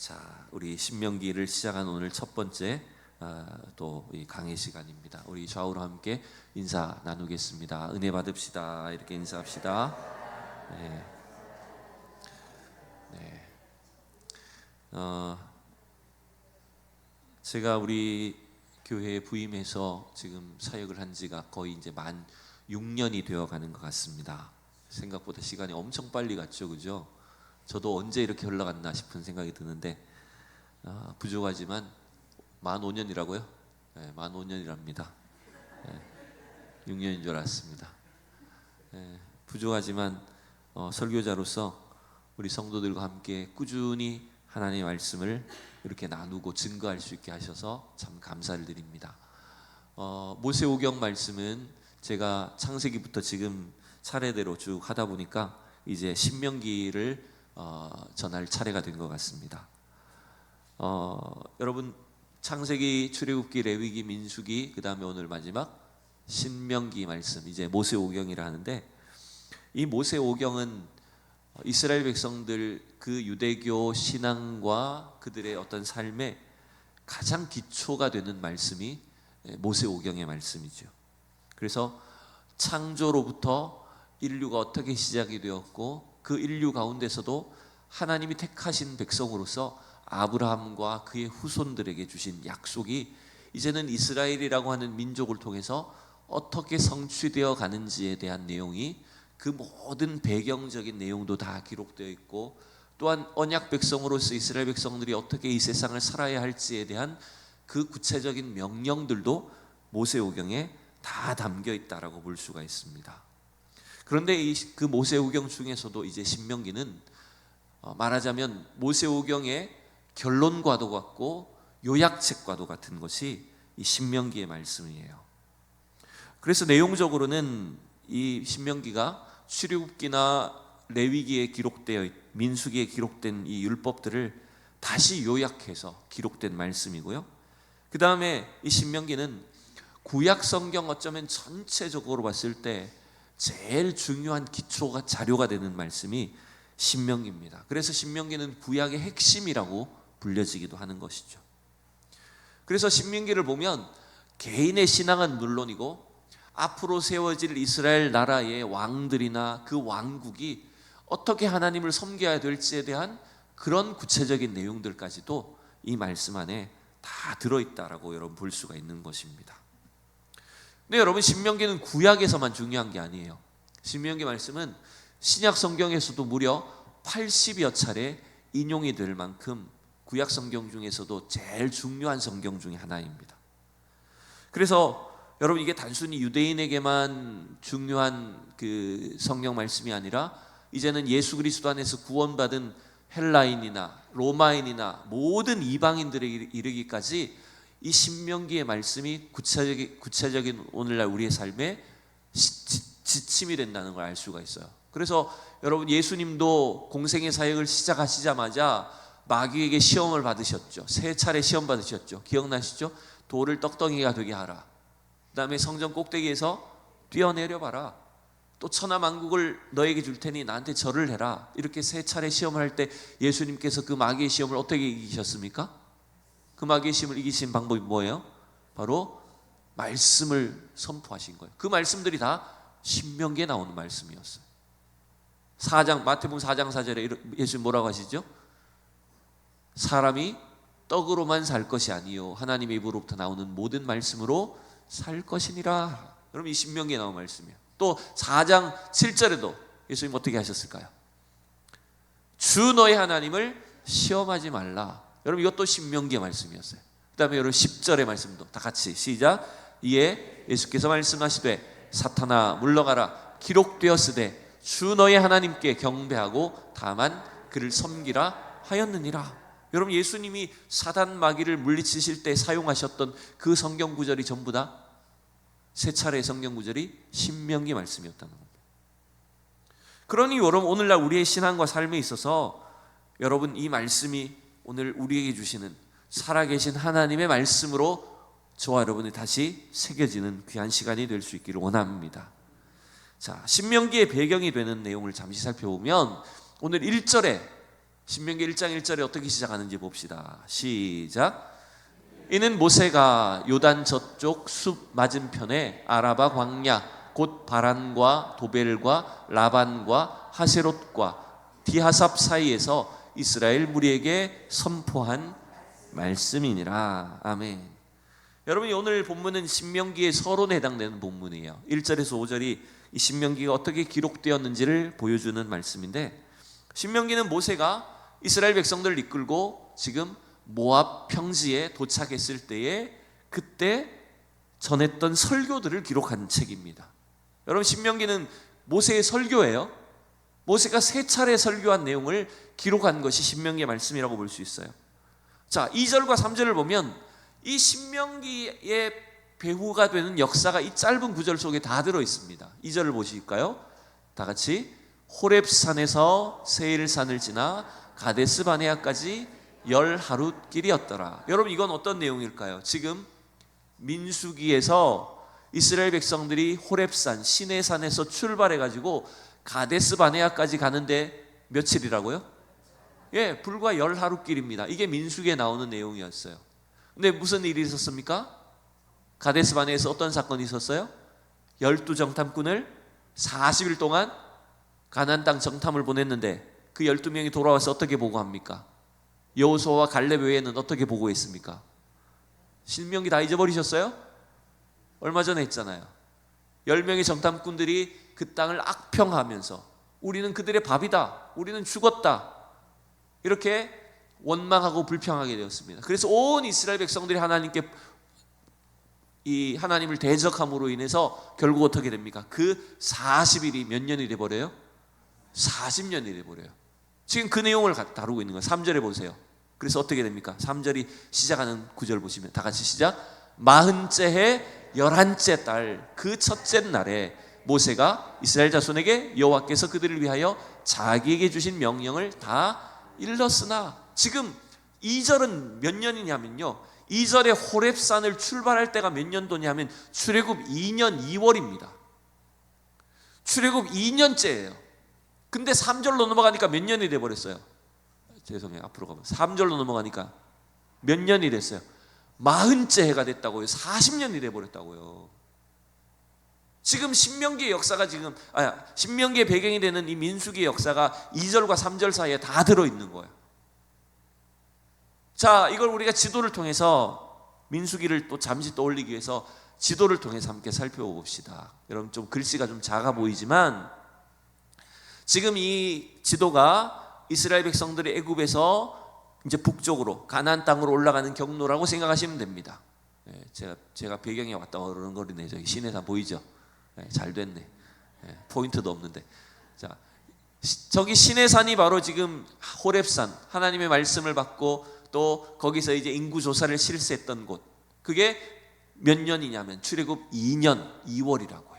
자, 우리 신명기를 시작한 오늘 첫 번째 또 이 강의 시간입니다. 우리 좌우로 함께 인사 나누겠습니다. 은혜 받읍시다. 이렇게 인사합시다. 네. 네. 제가 우리 교회에 부임해서 지금 사역을 한 지가 거의 이제 만 6년이 되어 가는 것 같습니다. 생각보다 시간이 엄청 빨리 갔죠, 그죠? 저도 언제 이렇게 흘러갔나 싶은 생각이 드는데 부족하지만 만 5년이라고요? 네, 만 5년이랍니다. 네, 6년인 줄 알았습니다. 네, 부족하지만 설교자로서 우리 성도들과 함께 꾸준히 하나님의 말씀을 이렇게 나누고 증거할 수 있게 하셔서 참 감사를 드립니다. 모세오경 말씀은 제가 창세기부터 지금 차례대로 쭉 하다 보니까 이제 신명기를 전할 차례가 된 것 같습니다. 여러분 창세기, 출애굽기, 레위기, 민수기, 그 다음에 오늘 마지막 신명기 말씀, 이제 모세오경이라 하는데, 이 모세오경은 이스라엘 백성들 그 유대교 신앙과 그들의 어떤 삶에 가장 기초가 되는 말씀이 모세오경의 말씀이죠. 그래서 창조로부터 인류가 어떻게 시작이 되었고, 그 인류 가운데서도 하나님이 택하신 백성으로서 아브라함과 그의 후손들에게 주신 약속이 이제는 이스라엘이라고 하는 민족을 통해서 어떻게 성취되어 가는지에 대한 내용이, 그 모든 배경적인 내용도 다 기록되어 있고, 또한 언약 백성으로서 이스라엘 백성들이 어떻게 이 세상을 살아야 할지에 대한 그 구체적인 명령들도 모세오경에 다 담겨 있다라고 볼 수가 있습니다. 그런데 그 모세오경 중에서도 이제 신명기는 말하자면 모세오경의 결론과도 같고 요약책과도 같은 것이 이 신명기의 말씀이에요. 그래서 내용적으로는 이 신명기가 출애굽기나 레위기에 기록되어, 민수기에 기록된 이 율법들을 다시 요약해서 기록된 말씀이고요. 그 다음에 이 신명기는 구약 성경 어쩌면 전체적으로 봤을 때 제일 중요한 기초가 자료가 되는 말씀이 신명기입니다. 그래서 신명기는 구약의 핵심이라고 불려지기도 하는 것이죠. 그래서 신명기를 보면 개인의 신앙은 물론이고 앞으로 세워질 이스라엘 나라의 왕들이나 그 왕국이 어떻게 하나님을 섬겨야 될지에 대한 그런 구체적인 내용들까지도 이 말씀 안에 다 들어있다라고 여러분 볼 수가 있는 것입니다. 근데 여러분, 신명기는 구약에서만 중요한 게 아니에요. 신명기 말씀은 신약 성경에서도 무려 80여 차례 인용이 될 만큼 구약 성경 중에서도 제일 중요한 성경 중에 하나입니다. 그래서 여러분, 이게 단순히 유대인에게만 중요한 그 성경 말씀이 아니라 이제는 예수 그리스도 안에서 구원받은 헬라인이나 로마인이나 모든 이방인들에게 이르기까지 이 신명기의 말씀이 구체적인 오늘날 우리의 삶에 지침이 된다는 걸 알 수가 있어요. 그래서 여러분, 예수님도 공생의 사역을 시작하시자마자 마귀에게 시험을 받으셨죠. 3차례 시험 받으셨죠. 기억나시죠? 돌을 떡덩이가 되게 하라. 그 다음에 성전 꼭대기에서 뛰어내려봐라. 또 천하만국을 너에게 줄 테니 나한테 절을 해라. 이렇게 3차례 시험을 할 때 예수님께서 그 마귀의 시험을 어떻게 이기셨습니까? 그 마귀의 시험을 이기신 방법이 뭐예요? 바로 말씀을 선포하신 거예요. 그 말씀들이 다 신명기에 나오는 말씀이었어요. 마태복음 4장 4절에 예수님 뭐라고 하시죠? 사람이 떡으로만 살 것이 아니요 하나님의 입으로부터 나오는 모든 말씀으로 살 것이니라. 여러분, 이 신명기에 나온 말씀이에요. 또 4장 7절에도 예수님 어떻게 하셨을까요? 주 너의 하나님을 시험하지 말라. 여러분, 이것도 신명기의 말씀이었어요. 그 다음에 여러분 10절의 말씀도 다 같이 시작. 이에 예수께서 말씀하시되 사탄아 물러가라. 기록되었으되 주 너의 하나님께 경배하고 다만 그를 섬기라 하였느니라. 여러분, 예수님이 사단 마귀를 물리치실 때 사용하셨던 그 성경 구절이 전부 다 3차례의 성경 구절이 신명기 말씀이었다는 겁니다. 그러니 여러분, 오늘날 우리의 신앙과 삶에 있어서 여러분, 이 말씀이 오늘 우리에게 주시는 살아계신 하나님의 말씀으로 저와 여러분이 다시 새겨지는 귀한 시간이 될 수 있기를 원합니다. 자, 신명기의 배경이 되는 내용을 잠시 살펴보면 오늘 1절에 신명기 1장 1절에 어떻게 시작하는지 봅시다. 시작. 이는 모세가 요단 저쪽 숲 맞은편에 아라바 광야 곧 바란과 도벨과 라반과 하세롯과 디하삽 사이에서 이스라엘 무리에게 선포한 말씀이니라. 아멘. 여러분이 오늘 본문은 신명기의 서론에 해당되는 본문이에요. 1절에서 5절이 이 신명기가 어떻게 기록되었는지를 보여주는 말씀인데, 신명기는 모세가 이스라엘 백성들을 이끌고 지금 모압 평지에 도착했을 때에 그때 전했던 설교들을 기록한 책입니다. 여러분, 신명기는 모세의 설교예요. 모세가 3차례 설교한 내용을 기록한 것이 신명기의 말씀이라고 볼 수 있어요. 자, 2절과 3절을 보면 이 신명기의 배후가 되는 역사가 이 짧은 구절 속에 다 들어 있습니다. 2절을 보실까요? 다 같이. 호렙산에서 세일산을 지나 가데스 바네아까지 10하룻길이었더라. 여러분, 이건 어떤 내용일까요? 지금 민수기에서 이스라엘 백성들이 호렙산 시내산에서 출발해 가지고 가데스 바네아까지 가는데 며칠이라고요? 예, 불과 10하룻길입니다. 이게 민수기에 나오는 내용이었어요. 근데 무슨 일이 있었습니까? 가데스 바네아에서 어떤 사건이 있었어요? 12정탐꾼을 40일 동안 가나안 땅 정탐을 보냈는데 그 12명이 돌아와서 어떻게 보고합니까? 여호수아와 갈렙 외에는 어떻게 보고했습니까? 신명기 다 잊어버리셨어요? 얼마 전에 했잖아요. 10명의 정탐꾼들이 그 땅을 악평하면서 우리는 그들의 밥이다, 우리는 죽었다, 이렇게 원망하고 불평하게 되었습니다. 그래서 온 이스라엘 백성들이 하나님께 이 하나님을 대적함으로 인해서 결국 어떻게 됩니까? 그 40일이 몇 년이 돼버려요? 40년이 돼버려요. 지금 그 내용을 다루고 있는 거예요. 3절에 보세요. 그래서 어떻게 됩니까? 3절이 시작하는 구절 보시면 다 같이 시작. 40째 해 11째 달 그 첫째 날에 모세가 이스라엘 자손에게 여호와께서 그들을 위하여 자기에게 주신 명령을 다 일렀으나, 지금 2절은 몇 년이냐면요, 2절에 호렙산을 출발할 때가 몇 년도냐면 출애굽 2년 2월입니다. 출애굽 2년째예요. 근데 3절로 넘어가니까 몇 년이 돼버렸어요? 죄송해요, 앞으로 가면 3절로 넘어가니까 몇 년이 됐어요? 40째 해가 됐다고요. 40년이 돼버렸다고요. 지금 신명기의 역사가 신명기의 배경이 되는 이 민수기의 역사가 2절과 3절 사이에 다 들어있는 거예요. 자, 이걸 우리가 지도를 통해서 민수기를 또 잠시 떠올리기 위해서 지도를 통해서 함께 살펴봅시다. 여러분, 좀 글씨가 좀 작아 보이지만 지금 이 지도가 이스라엘 백성들이 애굽에서 이제 북쪽으로 가나안 땅으로 올라가는 경로라고 생각하시면 됩니다. 제가 배경에 왔다 그러는 거리네. 저기 시내산 보이죠? 잘 됐네. 포인트도 없는데. 자, 저기 시내산이 바로 지금 호렙산, 하나님의 말씀을 받고 또 거기서 이제 인구 조사를 실시했던 곳. 그게 몇 년이냐면 출애굽 2년 2월이라고요.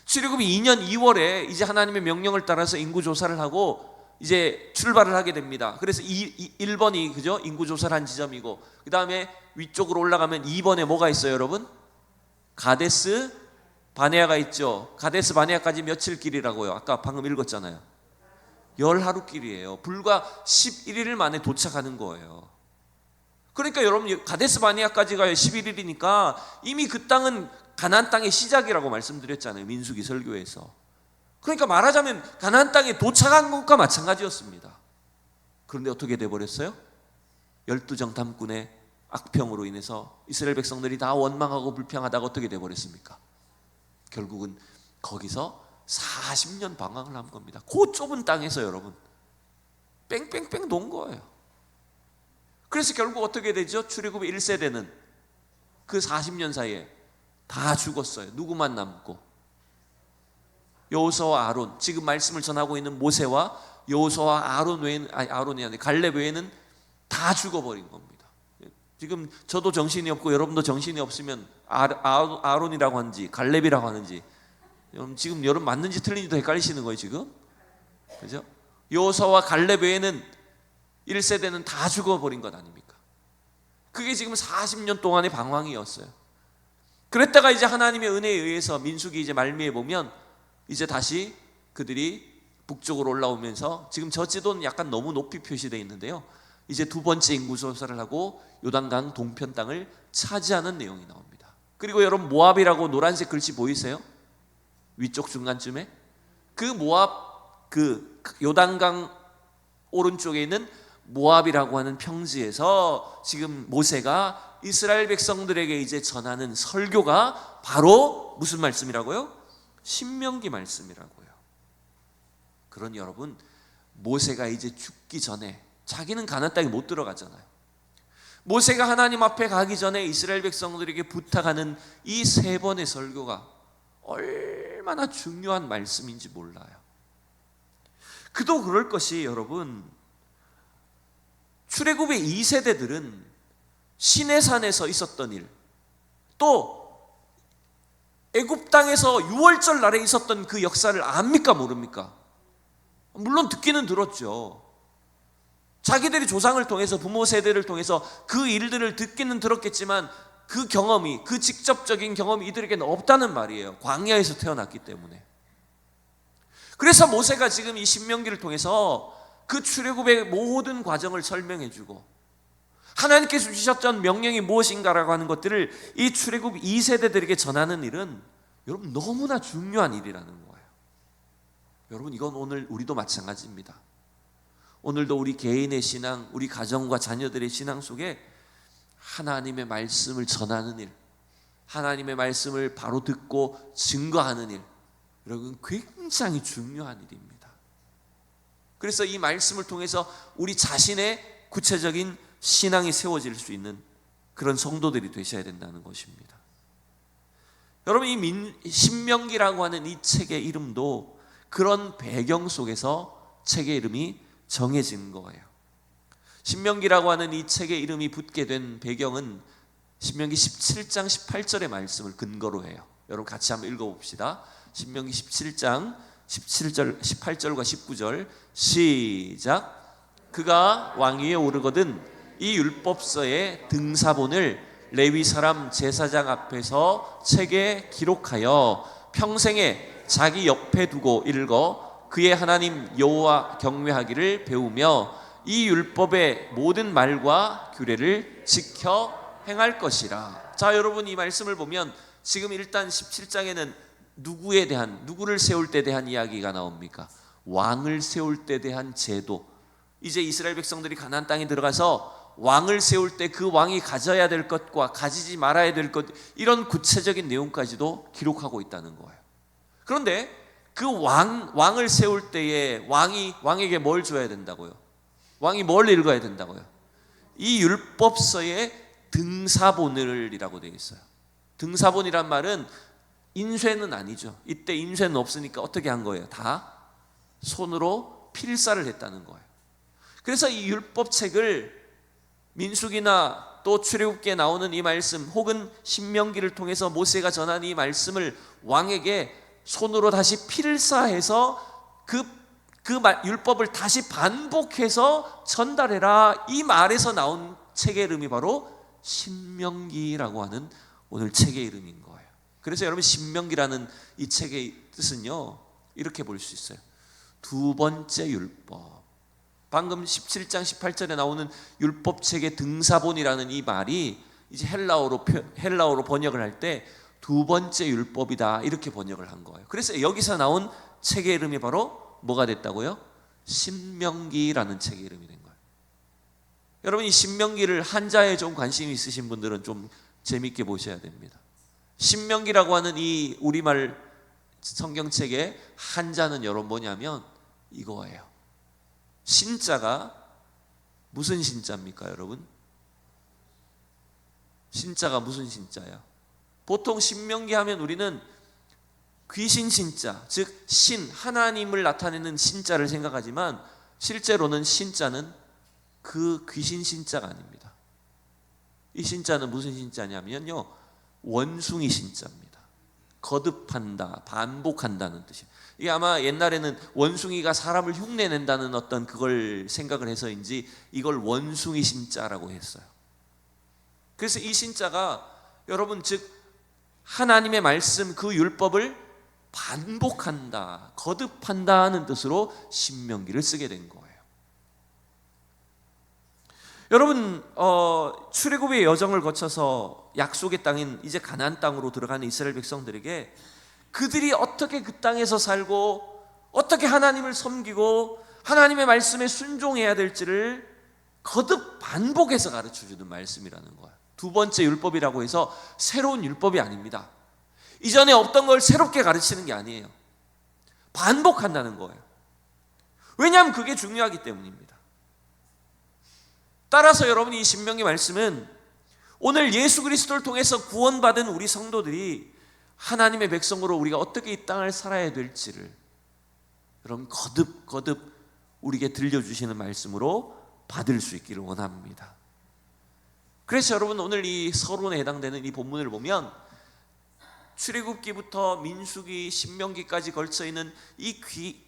출애굽 2년 2월에 이제 하나님의 명령을 따라서 인구 조사를 하고 이제 출발을 하게 됩니다. 그래서 1번이 그죠? 인구 조사를 한 지점이고, 그 다음에 위쪽으로 올라가면 2번에 뭐가 있어요, 여러분? 가데스 바네아가 있죠. 가데스 바네아까지 며칠 길이라고요? 아까 방금 읽었잖아요. 10하룻길이에요. 불과 11일 만에 도착하는 거예요. 그러니까 여러분, 가데스 바네아까지가 11일이니까 이미 그 땅은 가나안 땅의 시작이라고 말씀드렸잖아요, 민수기 설교에서. 그러니까 말하자면 가나안 땅에 도착한 것과 마찬가지였습니다. 그런데 어떻게 돼버렸어요? 12정탐꾼의 악평으로 인해서 이스라엘 백성들이 다 원망하고 불평하다가 어떻게 돼버렸습니까? 결국은 거기서 40년 방황을 한 겁니다. 그 좁은 땅에서 여러분 뺑뺑뺑 논 거예요. 그래서 결국 어떻게 되죠? 출애굽 1세대는 그 40년 사이에 다 죽었어요. 누구만 남고? 여호수아와 아론, 지금 말씀을 전하고 있는 모세와 여호수아와 아론 외에는, 아론이 아니라 갈렙 외에는 다 죽어버린 겁니다. 지금 저도 정신이 없고 여러분도 정신이 없으면 아론이라고 하는지 갈렙이라고 하는지 지금 여러분 맞는지 틀린지도 헷갈리시는 거예요 지금. 그죠? 여호수아와 갈렙 외에는 1세대는 다 죽어버린 것 아닙니까? 그게 지금 40년 동안의 방황이었어요. 그랬다가 이제 하나님의 은혜에 의해서 민수기 이제 말미에 보면 이제 다시 그들이 북쪽으로 올라오면서 지금 저 지도는 약간 너무 높이 표시되어 있는데요, 이제 두 번째 인구조사를 하고 요단강 동편 땅을 차지하는 내용이 나옵니다. 그리고 여러분, 모압이라고 노란색 글씨 보이세요? 위쪽 중간쯤에 그 모압, 그 요단강 오른쪽에 있는 모압이라고 하는 평지에서 지금 모세가 이스라엘 백성들에게 이제 전하는 설교가 바로 무슨 말씀이라고요? 신명기 말씀이라고요. 그러니 여러분, 모세가 이제 죽기 전에, 자기는 가나안 땅에 못 들어가잖아요. 모세가 하나님 앞에 가기 전에 이스라엘 백성들에게 부탁하는 이 3번의 설교가 얼마나 중요한 말씀인지 몰라요. 그도 그럴 것이, 여러분, 출애굽의 2세대들은 시내산에서 있었던 일, 또 애굽 땅에서 유월절 날에 있었던 그 역사를 압니까 모릅니까? 물론 듣기는 들었죠. 자기들이 조상을 통해서, 부모 세대를 통해서 그 일들을 듣기는 들었겠지만 그 경험이, 그 직접적인 경험이 이들에게는 없다는 말이에요. 광야에서 태어났기 때문에. 그래서 모세가 지금 이 신명기를 통해서 그 출애굽의 모든 과정을 설명해 주고, 하나님께서 주셨던 명령이 무엇인가라고 하는 것들을 이 출애굽 2세대들에게 전하는 일은 여러분 너무나 중요한 일이라는 거예요. 여러분, 이건 오늘 우리도 마찬가지입니다. 오늘도 우리 개인의 신앙, 우리 가정과 자녀들의 신앙 속에 하나님의 말씀을 전하는 일, 하나님의 말씀을 바로 듣고 증거하는 일, 여러분 굉장히 중요한 일입니다. 그래서 이 말씀을 통해서 우리 자신의 구체적인 신앙이 세워질 수 있는 그런 성도들이 되셔야 된다는 것입니다. 여러분, 이 신명기라고 하는 이 책의 이름도 그런 배경 속에서 책의 이름이 정해진 거예요. 신명기라고 하는 이 책의 이름이 붙게 된 배경은 신명기 17장 18절의 말씀을 근거로 해요. 여러분 같이 한번 읽어봅시다. 신명기 17장 18절과 19절 시작. 그가 왕위에 오르거든 이 율법서의 등사본을 레위 사람 제사장 앞에서 책에 기록하여 평생에 자기 옆에 두고 읽어 그의 하나님 여호와 경외하기를 배우며 이 율법의 모든 말과 규례를 지켜 행할 것이라. 자, 여러분, 이 말씀을 보면 지금 일단 17장에는 누구를 세울 때에 대한 이야기가 나옵니까? 왕을 세울 때에 대한 제도. 이제 이스라엘 백성들이 가나안 땅에 들어가서 왕을 세울 때 그 왕이 가져야 될 것과 가지지 말아야 될 것, 이런 구체적인 내용까지도 기록하고 있다는 거예요. 그런데 그 왕을 세울 때에 왕에게 뭘 줘야 된다고요? 왕이 뭘 읽어야 된다고요? 이 율법서의 등사본을이라고 되어 있어요. 등사본이란 말은 인쇄는 아니죠. 이때 인쇄는 없으니까 어떻게 한 거예요? 다 손으로 필사를 했다는 거예요. 그래서 이 율법책을 민수기나 또 출애굽기에 나오는 이 말씀, 혹은 신명기를 통해서 모세가 전한 이 말씀을 왕에게 손으로 다시 필사해서 그 율법을 다시 반복해서 전달해라, 이 말에서 나온 책의 이름이 바로 신명기라고 하는 오늘 책의 이름인 거예요. 그래서 여러분, 신명기라는 이 책의 뜻은요, 이렇게 볼 수 있어요. 두 번째 율법. 방금 17장 18절에 나오는 율법책의 등사본이라는 이 말이 이제 헬라어로 번역을 할 때 두 번째 율법이다, 이렇게 번역을 한 거예요. 그래서 여기서 나온 책의 이름이 바로 뭐가 됐다고요? 신명기라는 책의 이름이 된 거예요. 여러분, 이 신명기를 한자에 좀 관심이 있으신 분들은 좀 재밌게 보셔야 됩니다. 신명기라고 하는 이 우리말 성경책의 한자는 여러분 뭐냐면 이거예요. 신자가 무슨 신자입니까, 여러분? 신자가 무슨 신자야? 보통 신명기 하면 우리는 귀신 신자, 즉 하나님을 나타내는 신자를 생각하지만 실제로는 신자는 그 귀신 신자가 아닙니다. 이 신자는 무슨 신자냐면요, 원숭이 신자입니다. 거듭한다, 반복한다는 뜻이에요. 이게 아마 옛날에는 원숭이가 사람을 흉내낸다는 어떤 그걸 생각을 해서인지 이걸 원숭이 신자라고 했어요. 그래서 이 신자가 여러분, 즉 하나님의 말씀, 그 율법을 반복한다, 거듭한다 하는 뜻으로 신명기를 쓰게 된 거예요. 여러분, 출애굽의 여정을 거쳐서 약속의 땅인 이제 가나안 땅으로 들어가는 이스라엘 백성들에게 그들이 어떻게 그 땅에서 살고 어떻게 하나님을 섬기고 하나님의 말씀에 순종해야 될지를 거듭 반복해서 가르쳐주는 말씀이라는 거예요. 두 번째 율법이라고 해서 새로운 율법이 아닙니다. 이전에 없던 걸 새롭게 가르치는 게 아니에요. 반복한다는 거예요. 왜냐하면 그게 중요하기 때문입니다. 따라서 여러분, 이 신명기 말씀은 오늘 예수 그리스도를 통해서 구원받은 우리 성도들이 하나님의 백성으로 우리가 어떻게 이 땅을 살아야 될지를 여러분 거듭 우리에게 들려주시는 말씀으로 받을 수 있기를 원합니다. 그래서 여러분, 오늘 이 서론에 해당되는 이 본문을 보면 출애굽기부터 민수기, 신명기까지 걸쳐 있는 이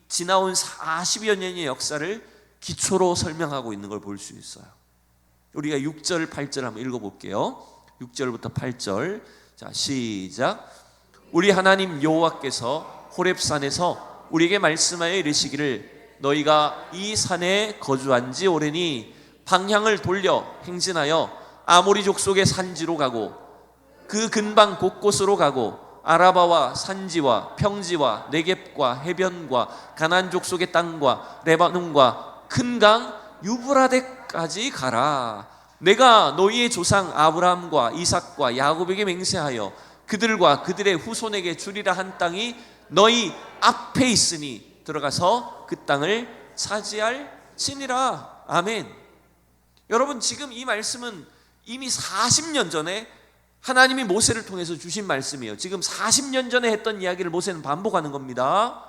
지나온 40여 년의 역사를 기초로 설명하고 있는 걸 볼 수 있어요. 우리가 6절, 8절 한번 읽어볼게요. 6절부터 8절. 자, 시작. 우리 하나님 여호와께서 호렙산에서 우리에게 말씀하여 이르시기를 너희가 이 산에 거주한 지 오래니 방향을 돌려 행진하여 아모리 족속의 산지로 가고 그 근방 곳곳으로 가고 아라바와 산지와 평지와 네겝과 해변과 가나안 족속의 땅과 레바논과 큰 강 유브라데까지 가라. 내가 너희의 조상 아브라함과 이삭과 야곱에게 맹세하여 그들과 그들의 후손에게 주리라 한 땅이 너희 앞에 있으니 들어가서 그 땅을 차지할지니라. 아멘. 여러분, 지금 이 말씀은 이미 40년 전에 하나님이 모세를 통해서 주신 말씀이에요. 지금 40년 전에 했던 이야기를 모세는 반복하는 겁니다.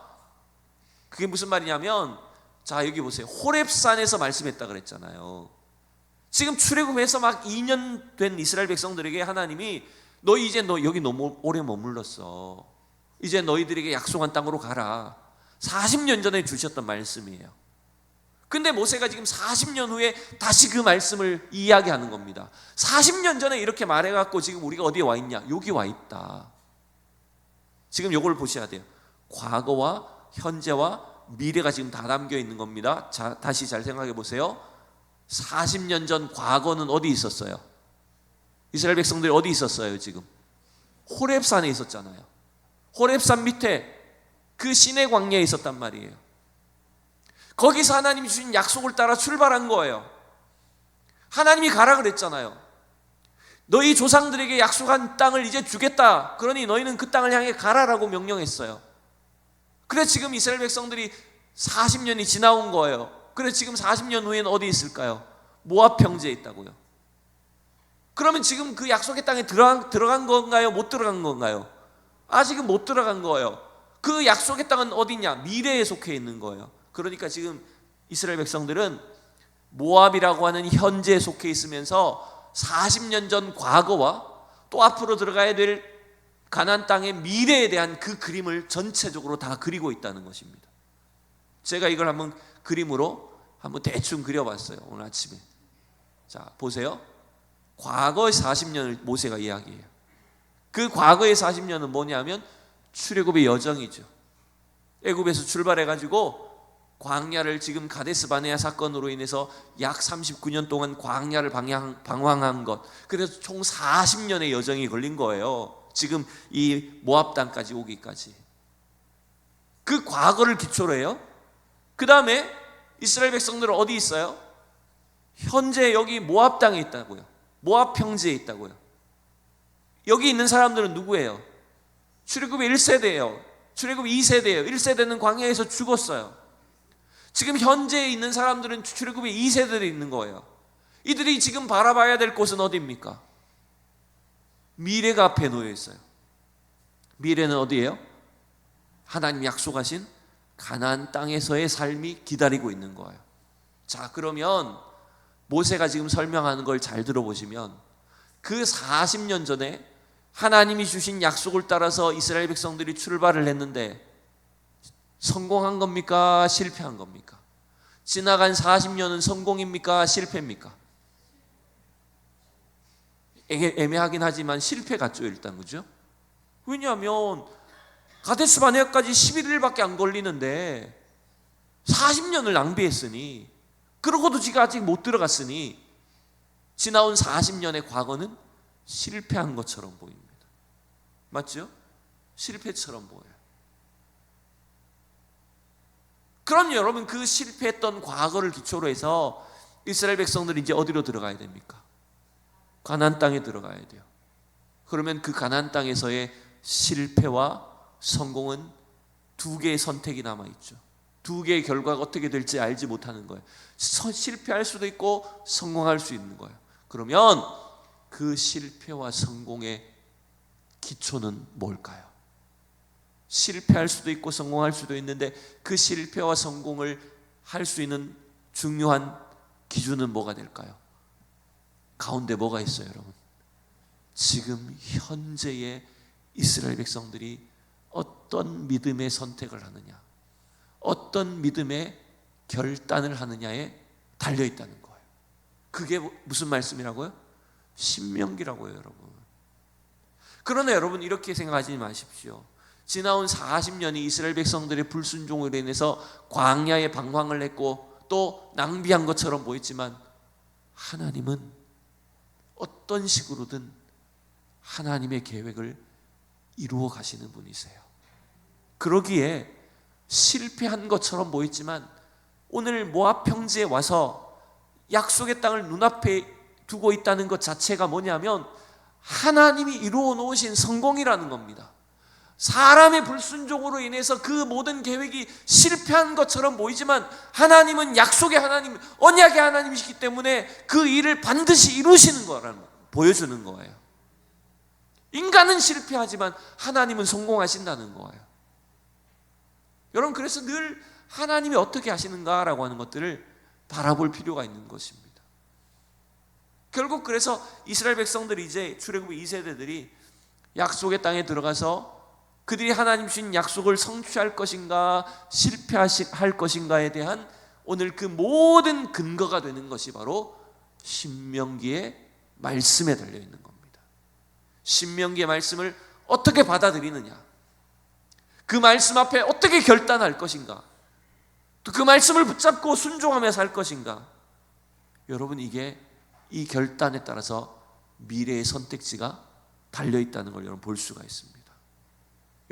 그게 무슨 말이냐면, 자, 여기 보세요. 호렙산에서 말씀했다 그랬잖아요. 지금 출애굽해서 막 2년 된 이스라엘 백성들에게 하나님이 너희 이제 여기 너무 오래 머물렀어. 이제 너희들에게 약속한 땅으로 가라. 40년 전에 주셨던 말씀이에요. 근데 모세가 지금 40년 후에 다시 그 말씀을 이야기하는 겁니다. 40년 전에 이렇게 말해갖고 지금 우리가 어디에 와 있냐? 여기 와 있다. 지금 요걸 보셔야 돼요. 과거와 현재와 미래가 지금 다 담겨 있는 겁니다. 자, 다시 잘 생각해 보세요. 40년 전 과거는 어디 있었어요? 이스라엘 백성들이 어디 있었어요? 지금 호렙산에 있었잖아요. 호렙산 밑에 그 시내 광야에 있었단 말이에요. 거기서 하나님이 주신 약속을 따라 출발한 거예요. 하나님이 가라 그랬잖아요. 너희 조상들에게 약속한 땅을 이제 주겠다. 그러니 너희는 그 땅을 향해 가라라고 명령했어요. 그래서 지금 이스라엘 백성들이 40년이 지나온 거예요. 그래서 지금 40년 후에는 어디 있을까요? 모압 평지에 있다고요. 그러면 지금 그 약속의 땅에 들어간 건가요? 못 들어간 건가요? 아직은 못 들어간 거예요. 그 약속의 땅은 어디냐? 미래에 속해 있는 거예요. 그러니까 지금 이스라엘 백성들은 모압이라고 하는 현재에 속해 있으면서 40년 전 과거와 또 앞으로 들어가야 될 가나안 땅의 미래에 대한 그 그림을 전체적으로 다 그리고 있다는 것입니다. 제가 이걸 한번 그림으로 한번 대충 그려봤어요. 오늘 아침에. 자, 보세요. 과거의 40년을 모세가 이야기해요. 그 과거의 40년은 뭐냐면 출애굽의 여정이죠. 애굽에서 출발해가지고 광야를 지금 가데스 바네아 사건으로 인해서 약 39년 동안 광야를 방황한 것. 그래서 총 40년의 여정이 걸린 거예요. 지금 이 모압 땅까지 오기까지. 그 과거를 기초로 해요. 그 다음에 이스라엘 백성들은 어디 있어요? 현재 여기 모압 땅에 있다고요. 모압 평지에 있다고요. 여기 있는 사람들은 누구예요? 출애굽의 1세대예요. 출애굽 2세대예요. 1세대는 광야에서 죽었어요. 지금 현재에 있는 사람들은 출애굽의 2세대에 있는 거예요. 이들이 지금 바라봐야 될 곳은 어디입니까? 미래가 앞에 놓여 있어요. 미래는 어디예요? 하나님 약속하신 가나안 땅에서의 삶이 기다리고 있는 거예요. 자, 그러면 모세가 지금 설명하는 걸 잘 들어보시면 그 40년 전에 하나님이 주신 약속을 따라서 이스라엘 백성들이 출발을 했는데 성공한 겁니까? 실패한 겁니까? 지나간 40년은 성공입니까? 실패입니까? 애매하긴 하지만 실패 같죠, 일단. 그죠? 왜냐하면 가데스 바네아까지 11일밖에 안 걸리는데 40년을 낭비했으니, 그러고도 지가 아직 못 들어갔으니 지나온 40년의 과거는 실패한 것처럼 보입니다. 맞죠? 실패처럼 보여요. 그럼 여러분, 그 실패했던 과거를 기초로 해서 이스라엘 백성들이 이제 어디로 들어가야 됩니까? 가나안 땅에 들어가야 돼요. 그러면 그 가나안 땅에서의 실패와 성공은 두 개의 선택이 남아있죠. 두 개의 결과가 어떻게 될지 알지 못하는 거예요. 실패할 수도 있고 성공할 수 있는 거예요. 그러면 그 실패와 성공의 기초는 뭘까요? 실패할 수도 있고 성공할 수도 있는데 그 실패와 성공을 할 수 있는 중요한 기준은 뭐가 될까요? 가운데 뭐가 있어요, 여러분? 지금 현재의 이스라엘 백성들이 어떤 믿음의 선택을 하느냐, 어떤 믿음의 결단을 하느냐에 달려있다는 거예요. 그게 무슨 말씀이라고요? 신명기라고요, 여러분. 그러나 여러분, 이렇게 생각하지 마십시오. 지나온 40년이 이스라엘 백성들의 불순종으로 인해서 광야에 방황을 했고 또 낭비한 것처럼 보였지만, 하나님은 어떤 식으로든 하나님의 계획을 이루어 가시는 분이세요. 그러기에 실패한 것처럼 보였지만 오늘 모압 평지에 와서 약속의 땅을 눈앞에 두고 있다는 것 자체가 뭐냐면 하나님이 이루어 놓으신 성공이라는 겁니다. 사람의 불순종으로 인해서 그 모든 계획이 실패한 것처럼 보이지만 하나님은 약속의 하나님, 언약의 하나님이시기 때문에 그 일을 반드시 이루시는 거라는 거, 보여주는 거예요. 인간은 실패하지만 하나님은 성공하신다는 거예요. 여러분, 그래서 늘 하나님이 어떻게 하시는가라고 하는 것들을 바라볼 필요가 있는 것입니다. 결국 그래서 이스라엘 백성들이 이제 출애굽 2세대들이 약속의 땅에 들어가서 그들이 하나님 주신 약속을 성취할 것인가 실패할 것인가에 대한 오늘 그 모든 근거가 되는 것이 바로 신명기의 말씀에 달려있는 겁니다. 신명기의 말씀을 어떻게 받아들이느냐, 그 말씀 앞에 어떻게 결단할 것인가, 또 그 말씀을 붙잡고 순종하며 살 것인가. 여러분, 이게 이 결단에 따라서 미래의 선택지가 달려있다는 걸 여러분 볼 수가 있습니다.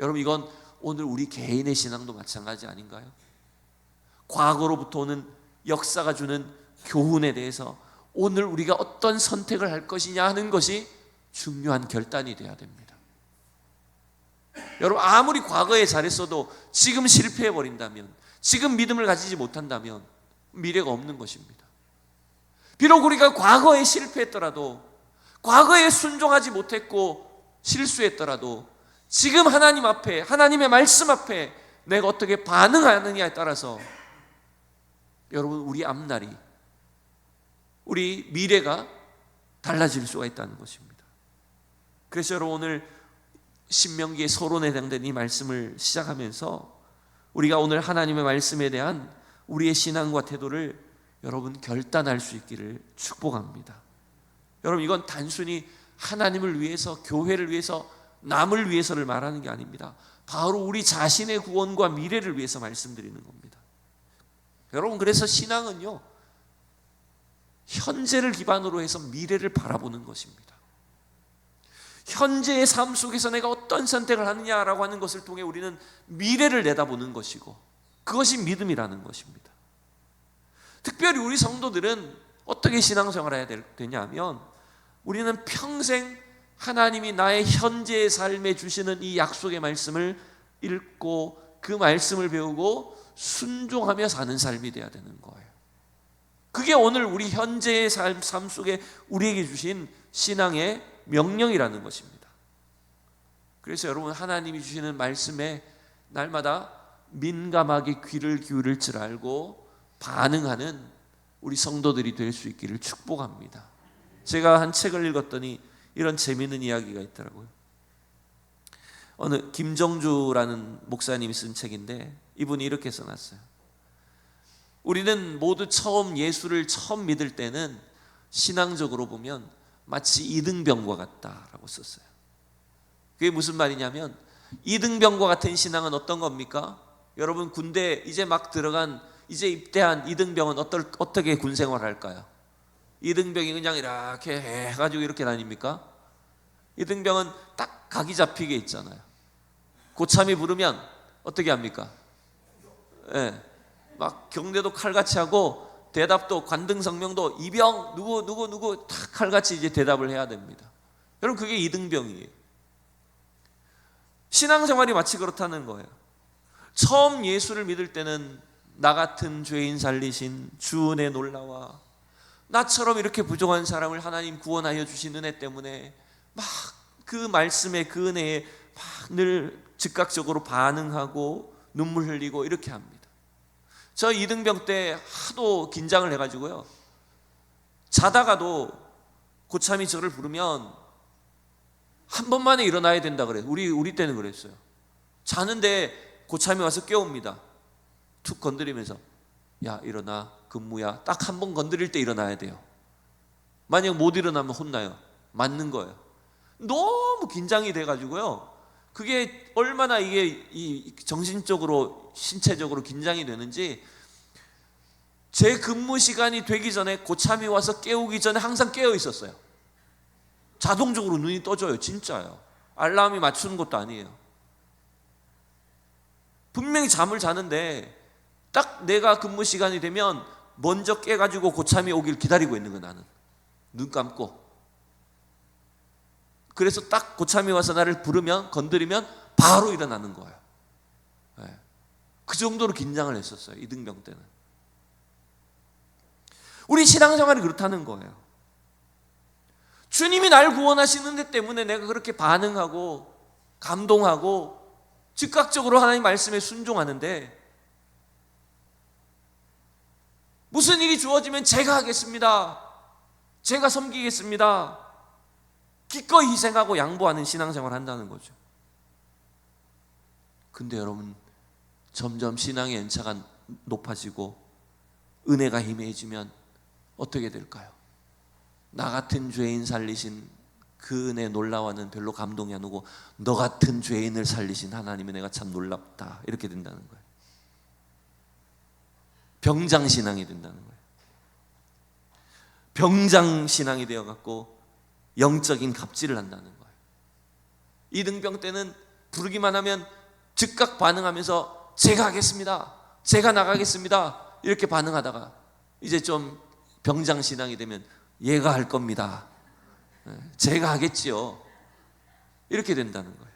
여러분, 이건 오늘 우리 개인의 신앙도 마찬가지 아닌가요? 과거로부터 오는 역사가 주는 교훈에 대해서 오늘 우리가 어떤 선택을 할 것이냐 하는 것이 중요한 결단이 되어야 됩니다. 여러분, 아무리 과거에 잘했어도 지금 실패해버린다면, 지금 믿음을 가지지 못한다면 미래가 없는 것입니다. 비록 우리가 과거에 실패했더라도, 과거에 순종하지 못했고 실수했더라도 지금 하나님 앞에, 하나님의 말씀 앞에 내가 어떻게 반응하느냐에 따라서 여러분, 우리 앞날이, 우리 미래가 달라질 수가 있다는 것입니다. 그래서 여러분, 오늘 신명기의 서론에 해당되는 이 말씀을 시작하면서 우리가 오늘 하나님의 말씀에 대한 우리의 신앙과 태도를 여러분 결단할 수 있기를 축복합니다. 여러분, 이건 단순히 하나님을 위해서, 교회를 위해서, 남을 위해서를 말하는 게 아닙니다. 바로 우리 자신의 구원과 미래를 위해서 말씀드리는 겁니다. 여러분, 그래서 신앙은요, 현재를 기반으로 해서 미래를 바라보는 것입니다. 현재의 삶 속에서 내가 어떤 선택을 하느냐라고 하는 것을 통해 우리는 미래를 내다보는 것이고, 그것이 믿음이라는 것입니다. 특별히 우리 성도들은 어떻게 신앙생활을 해야 되냐 하면, 우리는 평생 하나님이 나의 현재의 삶에 주시는 이 약속의 말씀을 읽고 그 말씀을 배우고 순종하며 사는 삶이 되어야 되는 거예요. 그게 오늘 우리 현재의 삶 속에 우리에게 주신 신앙의 명령이라는 것입니다. 그래서 여러분, 하나님이 주시는 말씀에 날마다 민감하게 귀를 기울일 줄 알고 반응하는 우리 성도들이 될 수 있기를 축복합니다. 제가 한 책을 읽었더니 이런 재미있는 이야기가 있더라고요. 어느 김정주라는 목사님이 쓴 책인데 이분이 이렇게 써놨어요. 우리는 모두 예수를 처음 믿을 때는 신앙적으로 보면 마치 이등병과 같다라고 썼어요. 그게 무슨 말이냐면, 이등병과 같은 신앙은 어떤 겁니까? 여러분, 군대 이제 막 들어간, 이제 입대한 이등병은 어떻게 군 생활을 할까요? 이등병이 그냥 이렇게 해가지고 이렇게 다닙니까? 이등병은 딱 각이 잡히게 있잖아요. 고참이 부르면 어떻게 합니까? 예, 막 경례도 칼같이 하고 대답도 관등성명도 이병 누구 다 칼같이 이제 대답을 해야 됩니다. 여러분, 그게 이등병이에요. 신앙생활이 마치 그렇다는 거예요. 처음 예수를 믿을 때는 나 같은 죄인 살리신 주 은혜 놀라와, 나처럼 이렇게 부족한 사람을 하나님 구원하여 주신 은혜 때문에 막 그 말씀에, 그 은혜에 막 늘 즉각적으로 반응하고 눈물 흘리고 이렇게 합니다. 저 이등병 때 하도 긴장을 해가지고요, 자다가도 고참이 저를 부르면 한 번만에 일어나야 된다 그래요. 우리 때는 그랬어요. 자는데 고참이 와서 깨웁니다. 툭 건드리면서, 야 일어나, 근무야. 딱 한 번 건드릴 때 일어나야 돼요. 만약 못 일어나면 혼나요. 맞는 거예요. 너무 긴장이 돼가지고요, 그게 얼마나 이게 정신적으로 신체적으로 긴장이 되는지, 제 근무 시간이 되기 전에 고참이 와서 깨우기 전에 항상 깨어 있었어요. 자동적으로 눈이 떠져요. 진짜요. 알람이 맞추는 것도 아니에요. 분명히 잠을 자는데 딱 내가 근무 시간이 되면 먼저 깨가지고 고참이 오길 기다리고 있는 거야. 나는 눈 감고. 그래서 딱 고참이 와서 나를 부르면, 건드리면 바로 일어나는 거예요. 네. 그 정도로 긴장을 했었어요, 이등병 때는. 우리 신앙생활이 그렇다는 거예요. 주님이 날 구원하시는 데 때문에 내가 그렇게 반응하고 감동하고 즉각적으로 하나님 말씀에 순종하는데, 무슨 일이 주어지면 제가 하겠습니다, 제가 섬기겠습니다, 기꺼이 희생하고 양보하는 신앙생활을 한다는 거죠. 근데 여러분, 점점 신앙의 연차가 높아지고 은혜가 희미해지면 어떻게 될까요? 나 같은 죄인 살리신 그 은혜 놀라워는 별로 감동이 안 오고, 너 같은 죄인을 살리신 하나님의 내가 참 놀랍다, 이렇게 된다는 거예요. 병장신앙이 된다는 거예요. 병장신앙이 되어갖고 영적인 갑질을 한다는 거예요. 이등병 때는 부르기만 하면 즉각 반응하면서 제가 하겠습니다, 제가 나가겠습니다, 이렇게 반응하다가 이제 좀 병장신앙이 되면 얘가 할 겁니다, 제가 하겠지요, 이렇게 된다는 거예요.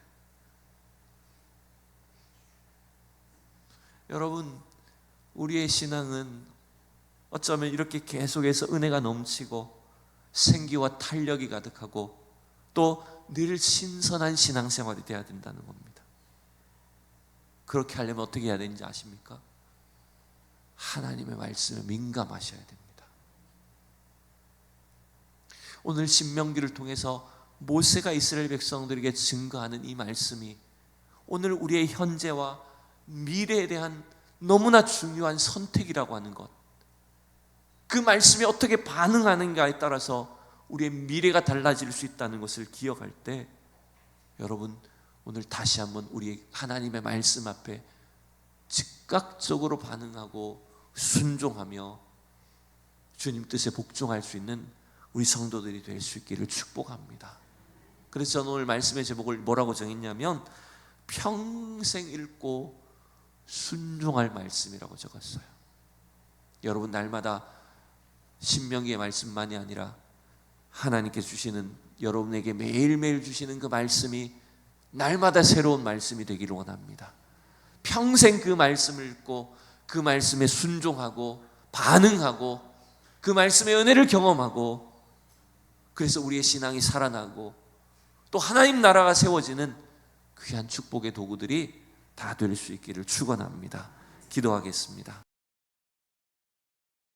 여러분, 우리의 신앙은 어쩌면 이렇게 계속해서 은혜가 넘치고 생기와 탄력이 가득하고 또 늘 신선한 신앙생활이 돼야 된다는 겁니다. 그렇게 하려면 어떻게 해야 되는지 아십니까? 하나님의 말씀에 민감하셔야 됩니다. 오늘 신명기를 통해서 모세가 이스라엘 백성들에게 증거하는 이 말씀이 오늘 우리의 현재와 미래에 대한 너무나 중요한 선택이라고 하는 것, 그 말씀에 어떻게 반응하는가에 따라서 우리의 미래가 달라질 수 있다는 것을 기억할 때, 여러분 오늘 다시 한번 우리 하나님의 말씀 앞에 즉각적으로 반응하고 순종하며 주님 뜻에 복종할 수 있는 우리 성도들이 될 수 있기를 축복합니다. 그래서 저는 오늘 말씀의 제목을 뭐라고 정했냐면, 평생 읽고 순종할 말씀이라고 적었어요. 여러분, 날마다 신명기의 말씀만이 아니라 하나님께 주시는, 여러분에게 매일매일 주시는 그 말씀이 날마다 새로운 말씀이 되기를 원합니다. 평생 그 말씀을 읽고 그 말씀에 순종하고 반응하고 그 말씀의 은혜를 경험하고, 그래서 우리의 신앙이 살아나고 또 하나님 나라가 세워지는 귀한 축복의 도구들이 다 될 수 있기를 축원합니다. 기도하겠습니다.